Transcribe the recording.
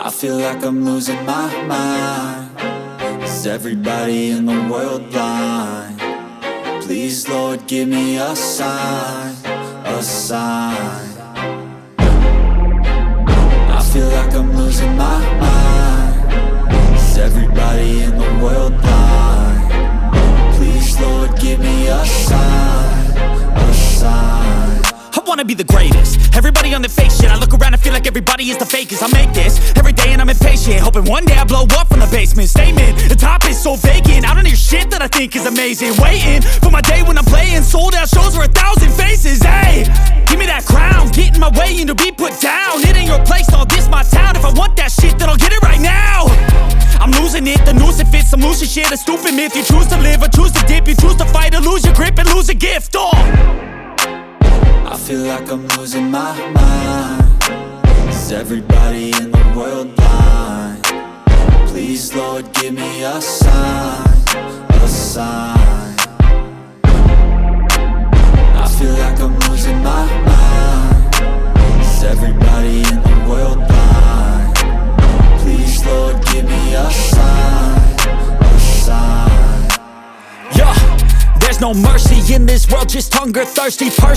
I feel like I'm losing my mind. Is everybody in the world blind? Please, Lord, give me a sign, a sign. I feel like I'm losing my mind. Is everybody in the world blind? Please, Lord, give me a sign, a sign. I wanna be the greatest. Everybody on the fake shit. I look around and feel like everybody is the fakest. I make this every day and I'm impatient, hoping one day I blow up from the basement. Statement, the top is so vacant. I don't hear shit that I think is amazing. Waiting for my day when I'm playing sold out shows for 1,000 faces. Hey, give me that crown, get in my way and to be put down. It ain't your place, all this my town. If I want that shit, then I'll get it right now. I'm losing it, the noose it fits. I'm losing shit, a stupid myth. You choose to live or choose to dip. You choose to fight or lose your grip and lose a gift. I feel like I'm losing my mind. Is everybody in the world blind? Please, Lord, give me a sign, a sign. I feel like I'm losing my mind. Is everybody in the world blind? Please, Lord, give me a sign, a sign. Yeah, there's no mercy in this world, just hunger, thirsty person.